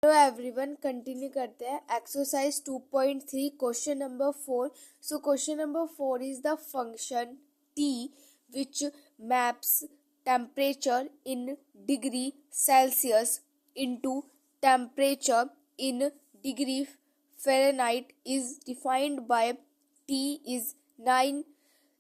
Hello everyone, continue करते हैं exercise 2.3 question number 4. So question number 4 is the function t which maps temperature in degree Celsius into temperature in degree Fahrenheit is defined by t is 9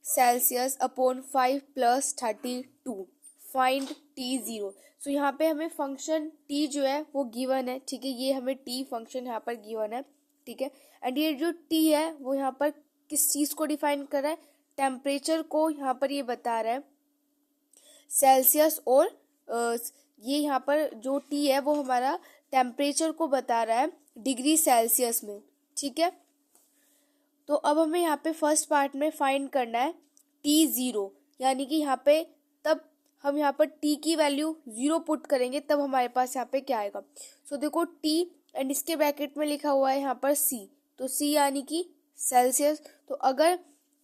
Celsius upon 5 plus 32. Find T zero. So यहाँ पे हमें function T जो है वो given है. ठीक है, ये हमें टी फंक्शन यहाँ पर गिवन है. ठीक है, एंड ये जो टी है वो यहाँ पर किस चीज को डिफाइन कर रहा है? टेम्परेचर को यहाँ पर ये बता रहा है सेल्सियस. और ये यहाँ पर जो टी है वो हमारा टेम्परेचर को बता रहा है डिग्री सेल्सियस में. ठीक है, तो अब हमें यहाँ पे फर्स्ट पार्ट में फाइंड करना है टी जीरो, यानी कि यहाँ पे तब हम यहाँ पर t की वैल्यू 0 पुट करेंगे तब हमारे पास यहाँ पे क्या आएगा. सो देखो t एंड इसके ब्रैकेट में लिखा हुआ है यहाँ पर c, तो c यानी कि सेल्सियस. तो अगर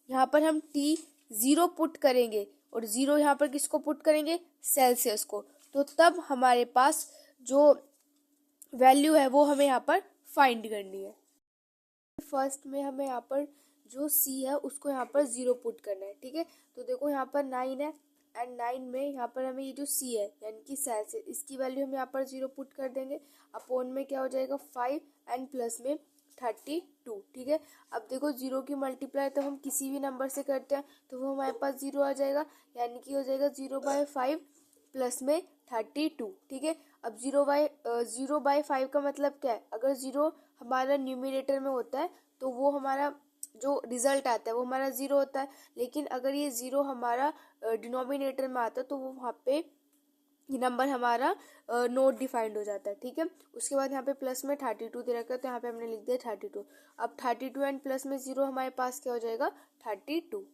यहाँ पर हम t 0 पुट करेंगे और 0 यहाँ पर किसको पुट करेंगे? सेल्सियस को. तो तब हमारे पास जो वैल्यू है वो हमें यहाँ पर फाइंड करनी है. फर्स्ट में हमें यहाँ पर जो c है उसको यहाँ पर 0 पुट करना है. ठीक है, तो देखो यहाँ पर 9 है एंड 9 में यहाँ पर हमें ये जो c है यानी कि सेल्सियस, इसकी वैल्यू हम यहाँ पर 0 पुट कर देंगे. अपोन में क्या हो जाएगा 5 एंड प्लस में 32. ठीक है, अब देखो 0 की मल्टीप्लाई तो हम किसी भी नंबर से करते हैं तो वो हमारे पास 0 आ जाएगा, यानी कि हो जाएगा 0/5 प्लस में 32. ठीक है, अब 0/5 का मतलब क्या है? अगर 0 हमारा न्यूमिनेटर में होता है तो वो हमारा जो रिजल्ट आता है वो हमारा 0 होता है. लेकिन अगर ये 0 हमारा डिनोमिनेटर में आता है तो वो वहाँ पे ये नंबर हमारा नोट डिफाइंड हो जाता है. ठीक है, उसके बाद यहाँ पे प्लस में 32 दे रखा है तो यहाँ पे हमने लिख दिया 32. अब 32 एंड प्लस में 0 हमारे पास क्या हो जाएगा? 32.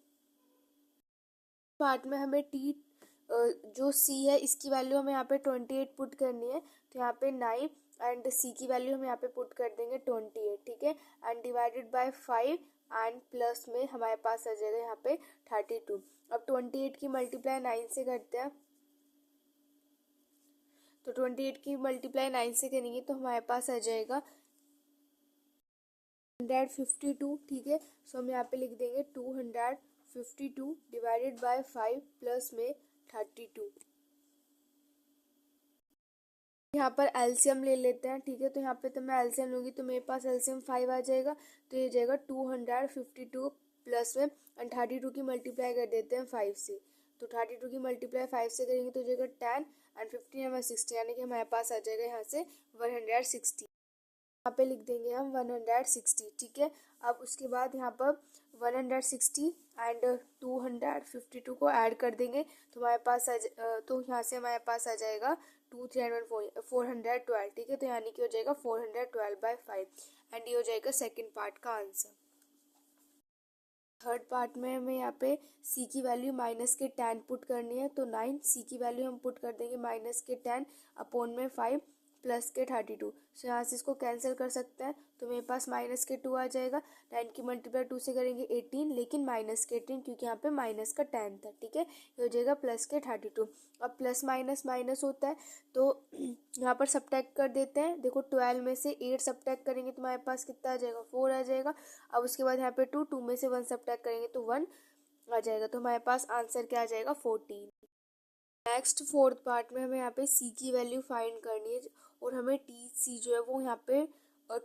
पार्ट में हमें टी जो सी है इसकी वैल्यू हमें यहाँ पे 28 पुट करनी है. तो यहाँ पे 9 एंड सी की वैल्यू हम यहाँ पे पुट कर देंगे 28. ठीक है, and divided by 5 and plus में हमारे पास आ जाएगा यहाँ पे 32. अब 28 की मल्टीप्लाई 9 से करते हैं, तो 28 की मल्टीप्लाई 9 से करेंगे तो हमारे पास आ जाएगा 152. ठीक है, सो हम यहाँ पे लिख देंगे 252 डिवाइडेड बाय 5 प्लस में 32. यहाँ पर एलसीएम ले लेते हैं. ठीक है, तो यहाँ पे तो मैं एलसीएम लूंगी तो मेरे पास एलसीएम 5 आ जाएगा. तो ये जाएगा 252 प्लस में एंड 32 की मल्टीप्लाई कर देते हैं 5 से. तो 32 की मल्टीप्लाई 5 से करेंगे तो जाएगा 10 एंड 15 और 60, यानी कि हमारे पास आ जाएगा यहाँ से 160. यहाँ पे लिख देंगे हम 160. ठीक है, अब उसके बाद यहाँ पर 160 एंड 252 को ऐड कर देंगे तो हमारे पास तो यहाँ से हमारे पास आ जाएगा 2 3 एंड 412. ठीक है, तो यानी कि हो जाएगा 412/5 एंड ये हो जाएगा सेकंड पार्ट का आंसर. थर्ड पार्ट में हमें यहाँ पे c की वैल्यू माइनस के 10 पुट करनी है. तो 9 c की वैल्यू हम पुट कर देंगे माइनस के 10 अपोन में 5 प्लस के 32. सो यहाँ से इसको कैंसिल कर सकते हैं तो मेरे पास माइनस के 2 आ जाएगा. 9 की मल्टीप्लाई 2 से करेंगे 18, लेकिन माइनस के 18 क्योंकि यहाँ पे माइनस का 10 था. ठीक है, ये हो जाएगा प्लस के 32. अब प्लस माइनस माइनस होता है तो यहाँ पर सब्ट्रैक्ट कर देते हैं. देखो 12 में से 8 सब्ट्रैक्ट करेंगे तो हमारे पास कितना आ जाएगा? 4 आ जाएगा. अब उसके बाद यहाँ पे 2 में से 1 सब्ट्रैक्ट करेंगे तो 1 आ जाएगा. तो हमारे पास आंसर क्या आ जाएगा? 14. नेक्स्ट फोर्थ पार्ट में हमें यहाँ पे c की वैल्यू फाइंड करनी है और हमें टी सी जो है वो यहाँ पे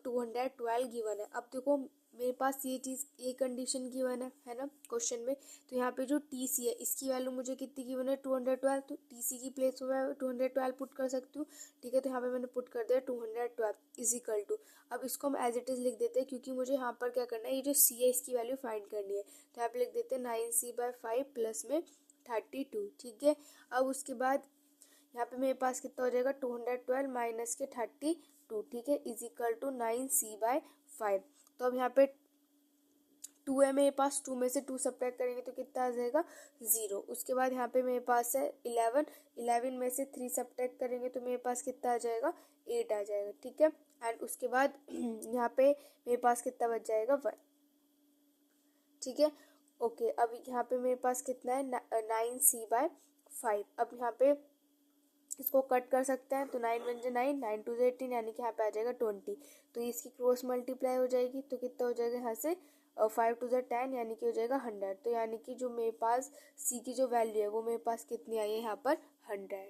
212 गिवन है. अब देखो मेरे पास ये चीज़ ये कंडीशन गिवन है ना क्वेश्चन में. तो यहाँ पे जो टी सी है इसकी वैल्यू मुझे कितनी गिवन है? 212. तो टी सी की प्लेस में मैं 212 पुट कर सकती हूँ. ठीक है, तो यहाँ पे मैंने पुट कर दिया 212 इज इक्वल टू. अब इसको हम एज इट इज़ लिख देते हैं क्योंकि मुझे यहाँ पर क्या करना है, ये जो सी है इसकी वैल्यू फाइंड करनी है. तो यहाँ पे लिख देते हैं 9c/5 प्लस में 32. ठीक है, अब उसके बाद यहाँ पे मेरे पास कितना हो जाएगा? 212 माइनस के 32. ठीक है, इज इक्वल टू 9c/5. तो अब यहाँ पे 2 है मेरे पास, 2 में से 2 सब्ट्रैक्ट करेंगे तो कितना आ जाएगा? 0. उसके बाद यहाँ पे मेरे पास है 11 में से 3 सब्ट्रैक्ट करेंगे तो मेरे पास कितना आ जाएगा? 8 आ जाएगा. ठीक है, एंड उसके बाद यहाँ पे मेरे पास कितना बच जाएगा? 1. ठीक है, ओके. अब यहाँ पे मेरे पास कितना है? 9c/5. अब यहाँ पे इसको कट कर सकते हैं, तो 9 वन जा 9, 9 टू 18, यानी कि यहाँ पे आ जाएगा 20। तो इसकी क्रॉस मल्टीप्लाई हो जाएगी, तो कितना हो जाएगा यहाँ से 5 टू 10, यानी कि हो जाएगा 100। तो यानी कि जो मेरे पास सी की जो वैल्यू है वो मेरे पास कितनी आई है यहाँ पर 100।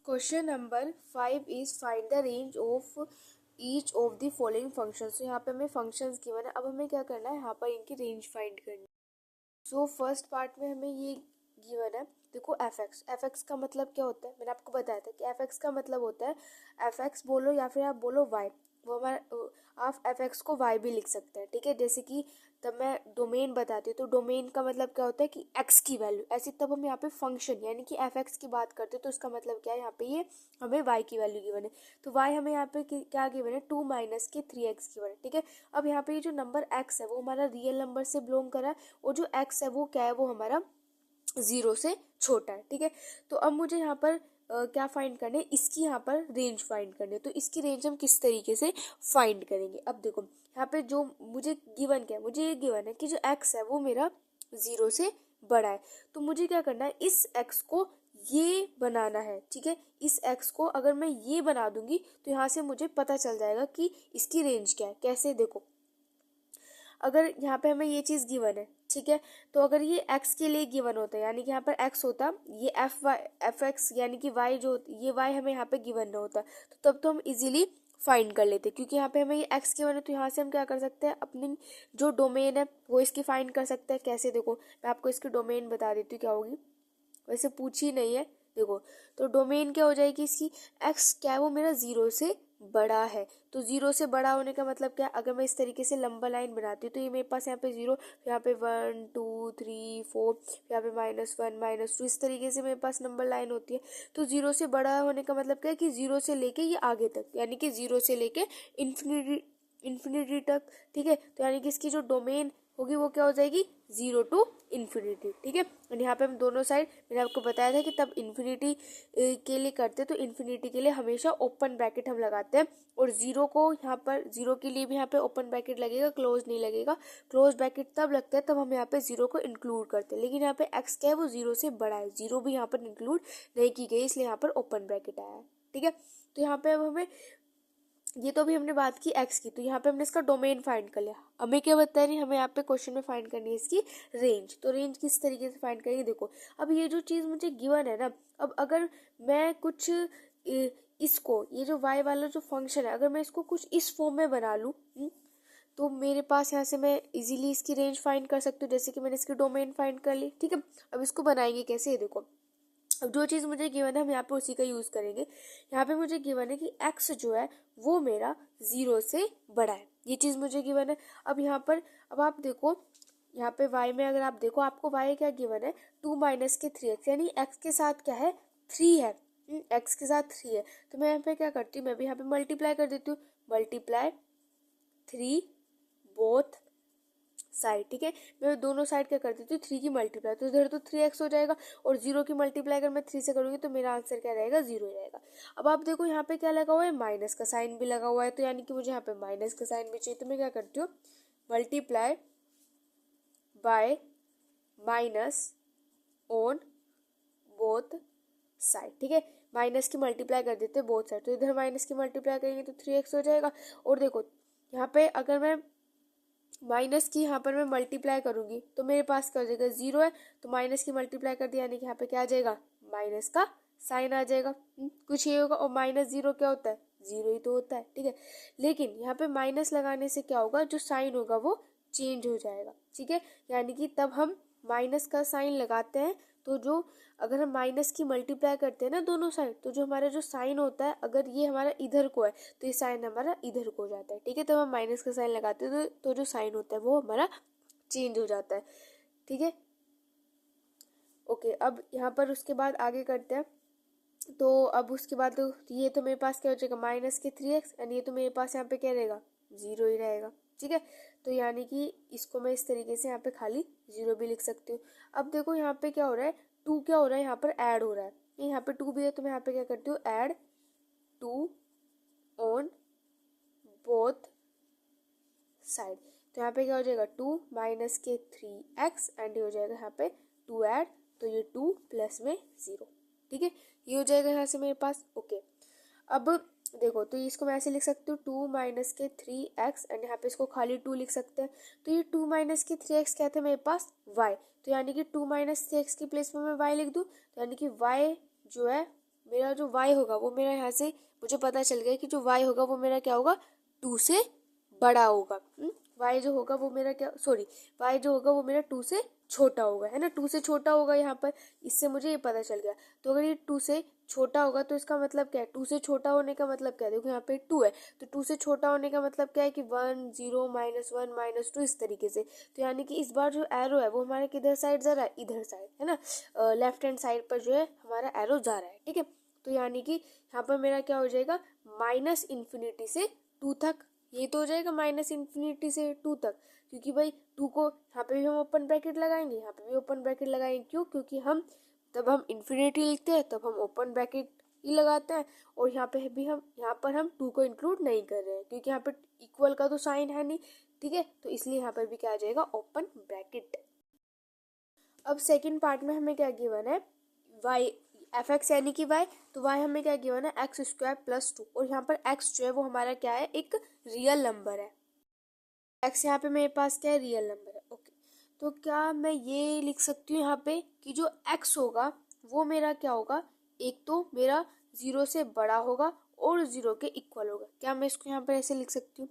Question number 5 is find the range of each of the following function. तो यहाँ पे हमें फंक्शंस गिवन है, अब हमें क्या करना है, यहाँ पर इनकी रेंज फाइंड करनी है। सो फर्स्ट पार्ट में हमें ये गिवन है, देखो एफ एक्स का मतलब क्या होता है, मैंने आपको बताया था कि एफ एक्स का मतलब होता है, एफ एक्स बोलो या फिर आप बोलो वाई, वो हमारा आप एफ एक्स को वाई भी लिख सकते हैं, ठीक है। जैसे कि तब मैं डोमेन बताती हूँ, तो डोमेन का मतलब क्या होता है कि एक्स की वैल्यू, ऐसे तब हम यहाँ पे फंक्शन यानी कि एफ एक्स की बात करते हैं, तो उसका मतलब क्या है, यहाँ पे ये हमें वाई की वैल्यू गिवन है। तो वाई हमें यहाँ पे क्या गिवन है, 2 माइनस के 3x गिवन है, ठीक है। अब यहाँ पे ये जो नंबर x है वो हमारा रियल नंबर से बिलोंग कर रहा है, और जो x है वो क्या है, वो हमारा 0 से छोटा है, ठीक है। तो अब मुझे यहाँ पर क्या फाइंड करने, इसकी यहाँ पर रेंज फाइंड करनी है। तो इसकी रेंज हम किस तरीके से फाइंड करेंगे, अब देखो यहाँ पे जो मुझे गिवन क्या है, मुझे ये गिवन है कि जो x है वो मेरा 0 से बड़ा है। तो मुझे क्या करना है, इस x को ये बनाना है, ठीक है। इस x को अगर मैं ये बना दूंगी तो यहाँ से मुझे पता चल जाएगा कि इसकी रेंज क्या है। कैसे, देखो अगर यहाँ पे हमें ये चीज़ गिवन है, ठीक है, तो अगर ये x के लिए गिवन होता है, यानी कि यहाँ पर x होता, ये एफ एक्स यानी कि y जो ये y हमें यहाँ पे गिवन ना होता, तो तब तो हम इजीली फाइंड कर लेते, क्योंकि यहाँ पे हमें ये x गिवन है। तो यहाँ से हम क्या कर सकते हैं, अपनी जो डोमेन है वो इसकी फाइंड कर सकते हैं। कैसे, देखो मैं आपको इसकी डोमेन बता देती हूँ क्या होगी, वैसे पूछी नहीं है, देखो तो डोमेन क्या हो जाएगी इसकी, x क्या है वो मेरा 0 से बड़ा है। तो 0 से बड़ा होने का मतलब क्या है, अगर मैं इस तरीके से लंबा लाइन बनाती हूँ तो ये मेरे पास यहाँ पे 0, यहाँ पे 1 2 3 4, यहाँ पे -1 -2, इस तरीके से मेरे पास नंबर लाइन होती है। तो 0 से बड़ा होने का मतलब क्या है कि 0 से लेके ये आगे तक, यानी कि 0 से लेके इन्फिनिटी तक, ठीक है। तो यानी कि इसकी जो डोमेन होगी वो क्या हो जाएगी, 0 टू इन्फिनिटी, ठीक है। और यहाँ पे हम दोनों साइड, मैंने आपको बताया था कि तब इन्फिनिटी के लिए करते, तो इन्फिनिटी के लिए हमेशा ओपन ब्रैकेट हम लगाते हैं, और 0 को यहाँ पर 0 के लिए भी यहाँ पे ओपन ब्रैकेट लगेगा, क्लोज नहीं लगेगा। क्लोज ब्रैकेट तब लगता है तब हम यहाँ पे 0 को इंक्लूड करते हैं, लेकिन यहाँ पे x क्या है वो 0 से बड़ा है, 0 भी यहाँ पर इंक्लूड नहीं की गई, इसलिए यहाँ पर ओपन ब्रैकेट आया है, ठीक है। तो यहाँ पे अब हमें, ये तो अभी हमने बात की x की, तो यहाँ पे हमने इसका डोमेन फाइंड कर लिया। हमें क्या बताया नहीं, हमें यहाँ पे क्वेश्चन में फाइंड करनी है इसकी रेंज। तो रेंज किस तरीके से फाइंड करेंगे, देखो अब ये जो चीज़ मुझे गिवन है ना, अब अगर मैं कुछ इसको, ये जो y वाला जो फंक्शन है, अगर मैं इसको कुछ इस फॉर्म में बना लूँ, तो मेरे पास यहाँ से मैं इजीली इसकी रेंज फाइंड कर सकती हूँ, जैसे कि मैंने इसकी डोमेन फाइंड कर ली, ठीक है। अब इसको बनाएंगे कैसे, ये देखो अब जो चीज़ मुझे गिवन है हम यहाँ पे उसी का यूज़ करेंगे। यहाँ पे मुझे गिवन है कि x जो है वो मेरा 0 से बड़ा है, ये चीज़ मुझे गिवन है। अब यहाँ पर, अब आप देखो यहाँ पे y में अगर आप देखो, आपको y क्या गिवन है, 2 माइनस के 3x, यानी x के साथ क्या है, 3 है, x के साथ 3 है। तो मैं यहाँ पे क्या करती हूँ, मैं भी यहाँ पे मल्टीप्लाई कर देती हूँ, मल्टीप्लाई 3 बोथ साइड, ठीक है। मैं दोनों साइड क्या कर देती हूँ, 3 की मल्टीप्लाई, तो इधर तो 3x हो जाएगा, और 0 की मल्टीप्लाई अगर मैं 3 से करूँगी तो मेरा आंसर क्या रहेगा, 0 रहेगा। अब आप देखो यहाँ पे क्या लगा हुआ है, माइनस का साइन भी लगा हुआ है, तो यानी कि मुझे यहाँ पे माइनस का साइन भी चाहिए, तो मैं क्या करती हूँ, multiply by minus on both side, ठीक है। माइनस की मल्टीप्लाई कर देते हैं बोथ साइड, तो इधर माइनस की मल्टीप्लाई करेंगे तो 3x हो जाएगा। और देखो यहाँ पे अगर मैं माइनस की यहाँ पर मैं मल्टीप्लाई करूंगी तो मेरे पास कर जाएगा 0 है, तो माइनस की मल्टीप्लाई कर दिया, यानी कि यहाँ पे क्या आ जाएगा, माइनस का साइन आ जाएगा। कुछ ये होगा, और -0 क्या होता है, 0 ही तो होता है, ठीक है। लेकिन यहाँ पे माइनस लगाने से क्या होगा, जो साइन होगा वो चेंज हो जाएगा, ठीक है। यानी कि तब हम माइनस का साइन लगाते हैं, तो जो अगर हम माइनस की मल्टीप्लाई करते हैं ना दोनों साइड, तो जो हमारा जो साइन होता है, अगर ये हमारा इधर को है तो ये साइन हमारा इधर को हो जाता है, ठीक है। तो हम माइनस का साइन लगाते हैं तो जो साइन होता है वो हमारा चेंज हो जाता है, ठीक है। ओके, अब यहाँ पर उसके बाद आगे करते हैं। तो अब उसके बाद तो ये तो मेरे पास क्या हो जाएगा, माइनस के 3x, एंड ये तो मेरे पास यहाँ पे क्या रहेगा, 0 ही रहेगा, ठीक है। तो यानी कि इसको मैं इस तरीके से यहाँ पे खाली 0 भी लिख सकती हूँ। अब देखो यहाँ पे क्या हो रहा है, 2 क्या हो रहा है, यहाँ पर ऐड हो रहा है, यहाँ पे 2 भी है, तो मैं यहाँ पे क्या करती हूँ, ऐड 2 ऑन बोथ साइड। तो यहाँ पे क्या हो जाएगा, 2 माइनस के 3x, एंड ये हो जाएगा यहाँ पे 2 ऐड, तो ये 2 प्लस में 0, ठीक है, ये हो जाएगा यहाँ से मेरे पास। ओके, अब देखो तो इसको मैं ऐसे लिख सकती हूँ 2 माइनस के 3x एंड यहाँ पे इसको खाली 2 लिख सकते हैं। तो ये 2 माइनस के 3x क्या थे मेरे पास y, तो यानी कि 2 माइनस 3x की प्लेस में मैं y लिख दूँ, तो यानी कि y जो है मेरा जो y होगा वो मेरा यहाँ से मुझे पता चल गया कि जो y होगा वो मेरा क्या होगा 2 से बड़ा होगा। y जो होगा वो मेरा क्या y जो होगा वो मेरा 2 से छोटा होगा, है ना, 2 से छोटा होगा यहाँ पर, इससे मुझे ये पता चल गया। तो अगर ये 2 से छोटा होगा तो इसका मतलब क्या है, 2 से छोटा होने का मतलब क्या है, देखो यहाँ पे 2 है तो 2 से छोटा होने का मतलब क्या है कि 1 0 -1 -2 इस तरीके से। तो यानी कि इस बार जो एरो है वो हमारे किधर साइड जा रहा है, इधर साइड, है ना, लेफ्ट हैंड साइड पर जो है हमारा एरो जा रहा है। ठीक है, तो यानी कि यहाँ पर मेरा क्या हो जाएगा -∞ से 2 तक, ये तो हो जाएगा -∞ से 2 तक, क्योंकि भाई 2 को यहाँ पे भी हम ओपन ब्रैकेट लगाएंगे, यहाँ पे भी ओपन ब्रैकेट लगाएंगे। क्यों, क्योंकि हम तब हम इन्फिनिटी लिखते हैं तब हम ओपन ब्रैकेट ही लगाते हैं, और यहाँ पे भी हम यहाँ पर हम 2 को इंक्लूड नहीं कर रहे हैं क्योंकि यहाँ पे इक्वल का तो साइन है नहीं। ठीक है, तो इसलिए यहाँ पर भी क्या आ जाएगा ओपन ब्रैकेट। अब सेकंड पार्ट में हमें क्या गिवन है y fx यानी कि y, तो y हमें क्या गिवन है x² + 2, और यहाँ पर x जो है वो हमारा क्या है एक रियल नंबर है। x यहाँ पे मेरे पास क्या है रियल नंबर है। ओके, तो क्या मैं ये लिख सकती हूँ यहाँ पे कि जो x होगा वो मेरा क्या होगा, एक तो मेरा 0 से बड़ा होगा और 0 के इक्वल होगा। क्या मैं इसको यहाँ पर ऐसे लिख सकती हूँ।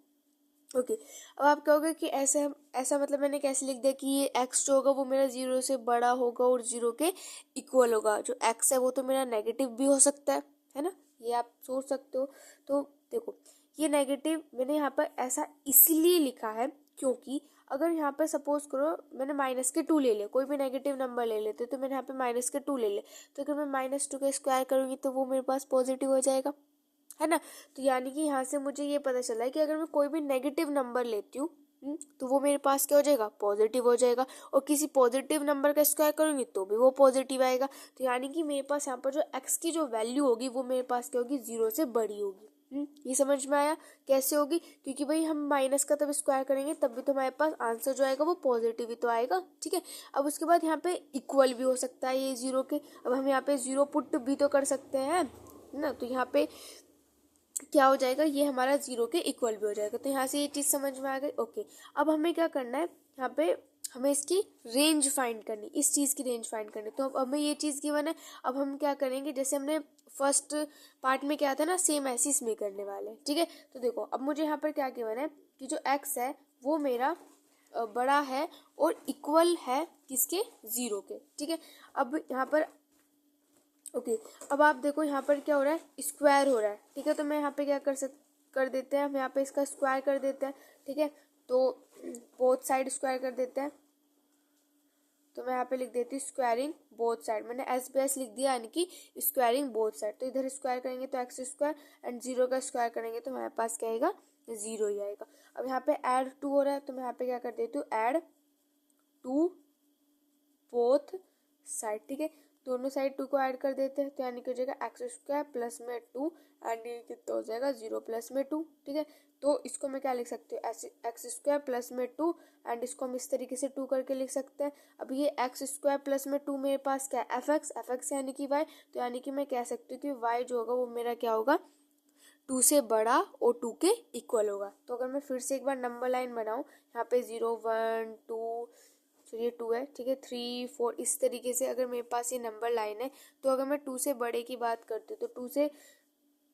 ओके, अब आप कहोगे कि ऐसा मतलब मैंने कैसे लिख दिया कि ये x जो होगा वो मेरा 0 से बड़ा होगा और 0 के इक्वल होगा। जो x है वो तो मेरा नेगेटिव भी हो सकता है ना, ये आप सोच सकते हो। तो देखो ये नेगेटिव मैंने यहाँ पर ऐसा इसलिए लिखा है क्योंकि अगर यहाँ पर सपोज करो मैंने -2 ले लिया, कोई भी नेगेटिव नंबर ले लेते तो मैंने यहाँ पे -2 ले लिया, तो अगर मैं -2 का स्क्वायर करूँगी तो वो मेरे पास पॉजिटिव हो जाएगा, है ना। तो यानी कि यहाँ से मुझे ये पता चला है कि अगर मैं कोई भी नेगेटिव नंबर लेती हूँ तो वो मेरे पास क्या हो जाएगा पॉजिटिव हो जाएगा, और किसी पॉजिटिव नंबर का स्क्वायर करूँगी तो भी वो पॉजिटिव आएगा। तो यानी कि मेरे पास यहाँ पर जो x की जो वैल्यू होगी वो मेरे पास क्या होगी 0 से बड़ी होगी। ये समझ में आया कैसे होगी, क्योंकि भाई हम माइनस का तब स्क्वायर करेंगे तब भी तो हमारे पास आंसर जो आएगा वो पॉजिटिव ही तो आएगा। ठीक है, अब उसके बाद यहाँ पे इक्वल भी हो सकता है ये 0 के, अब हम यहाँ पे 0 पुट भी तो कर सकते हैं ना, तो यहाँ पे क्या हो जाएगा ये हमारा 0 के इक्वल भी हो जाएगा। तो यहाँ से ये चीज़ समझ में आ गई। ओके, अब हमें क्या करना है, यहाँ पे हमें इसकी रेंज फाइंड करनी, इस चीज़ की रेंज फाइंड करनी। तो अब हमें ये चीज़ गिवन है, अब हम क्या करेंगे जैसे हमने फर्स्ट पार्ट में क्या था ना सेम ऐसे इसमें करने वाले हैं। ठीक है, तो देखो अब मुझे यहाँ पर क्या गिवन है कि जो x है वो मेरा बड़ा है और इक्वल है किसके 0 के। ठीक है, अब यहाँ पर ओके, अब आप देखो यहाँ पर क्या हो रहा है स्क्वायर हो रहा है। ठीक है, तो मैं यहाँ पे क्या कर देते हैं, हम यहाँ पे इसका स्क्वायर कर देते हैं। ठीक है, तो बोथ साइड स्क्वायर कर देते हैं, तो मैं यहाँ पे लिख देती हूँ स्क्वायरिंग बोथ साइड, मैंने एस लिख दिया यानी कि स्क्वायरिंग बोथ साइड। तो इधर स्क्वायर करेंगे तो x² एंड 0 का स्क्वायर करेंगे तो हमारे पास क्या आएगा 0 ही आएगा। अब यहाँ पे ऐड 2 हो रहा है तो मैं यहाँ पे क्या कर देती हूँ ऐड 2 बोथ साइड। ठीक है, दोनों साइड 2 को ऐड कर देते हैं तो यानी कि हो जाएगा x² प्लस में 2 एंड ये कितना हो जाएगा 0 प्लस में 2। ठीक है, तो इसको मैं क्या लिख सकती हूँ x² प्लस में 2 एंड इसको हम इस तरीके से 2 करके लिख सकते हैं। अब ये x² प्लस में 2 मेरे पास क्या है fx यानी कि y, तो यानी कि मैं कह सकती हूँ कि y जो होगा वो मेरा क्या होगा 2 से बड़ा और 2 के इक्वल होगा। तो अगर मैं फिर से एक बार नंबर लाइन बनाऊँ यहाँ पे 0 1 2 चलिए 2 है, ठीक है 3 4 इस तरीके से अगर मेरे पास ये नंबर लाइन है, तो अगर मैं 2 से बड़े की बात करती हूँ तो 2 से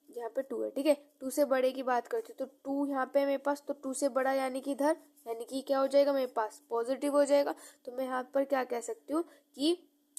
यहाँ पे 2 है। ठीक है, 2 से बड़े की बात करती हूँ तो 2 यहाँ पे मेरे पास, तो 2 से बड़ा यानी कि इधर, यानी कि क्या हो जाएगा मेरे पास पॉजिटिव हो जाएगा। तो मैं यहाँ पर क्या कह सकती हूँ कि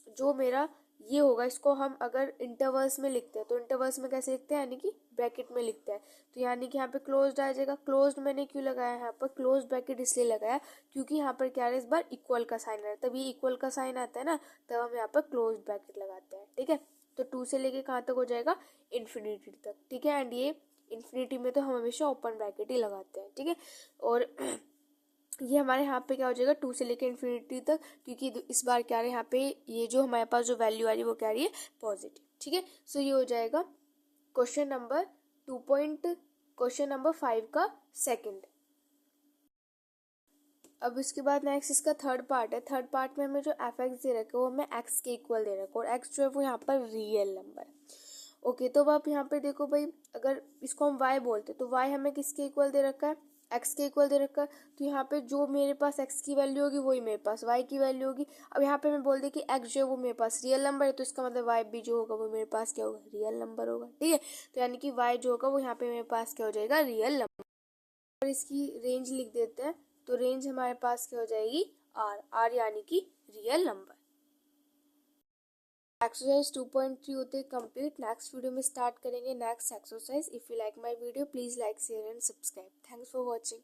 जो मेरा ये होगा इसको हम अगर इंटरवल्स में लिखते हैं तो इंटरवल्स में कैसे लिखते हैं यानी कि ब्रैकेट में लिखते हैं। तो यानी कि यहाँ पे क्लोज्ड आ जाएगा। क्लोज्ड मैंने क्यों लगाया यहाँ पर क्लोज्ड ब्रैकेट इसलिए लगाया क्योंकि यहाँ पर क्या है इस बार इक्वल का साइन आ रहा है, तब ये इक्वल का साइन आता है ना तब हम यहाँ पर क्लोज्ड ब्रैकेट लगाते हैं। ठीक है, तो 2 से लेके कहाँ तक हो जाएगा इन्फिनिटी तक। ठीक है, एंड ये इन्फिनिटी में तो हम हमेशा ओपन ब्रैकेट ही लगाते हैं। ठीक है, और ये हमारे यहाँ पे क्या हो जाएगा 2 से लेकर इन्फिनिटी तक, क्योंकि इस बार क्या है यहाँ पे ये जो हमारे पास जो वैल्यू आ रही है वो क्या आ रही है पॉजिटिव। ठीक है, सो ये हो जाएगा क्वेश्चन नंबर 5 का सेकंड। अब इसके बाद नेक्स्ट इसका थर्ड पार्ट है। थर्ड पार्ट में हमें जो एफ एक्स दे रखा है वो हमें एक्स के इक्वल दे रखा है और एक्स जो है वो यहाँ पर रियल नंबर है। ओके, तो अब आप यहाँ पे देखो भाई, अगर इसको हम वाई बोलते तो वाई हमें किसके इक्वल दे रखा है, एक्स के इक्वल दे रखा है। तो यहाँ पे जो मेरे पास एक्स की वैल्यू होगी वही मेरे पास वाई की वैल्यू होगी। अब यहाँ पे मैं बोल दी कि एक्स जो है वो मेरे पास रियल नंबर है, तो इसका मतलब वाई भी जो होगा वो मेरे पास क्या होगा, रियल नंबर होगा। ठीक है, तो यानी कि वाई जो होगा वो यहाँ पे मेरे पास क्या हो जाएगा, रियल नंबर। और इसकी रेंज लिख देते हैं, तो रेंज हमारे पास क्या हो जाएगी, आर, आर यानी कि रियल नंबर। एक्सरसाइज 2.3 होते कंप्लीट। नेक्स्ट वीडियो में स्टार्ट करेंगे next exercise. If you like my video please like share and subscribe. Thanks for watching.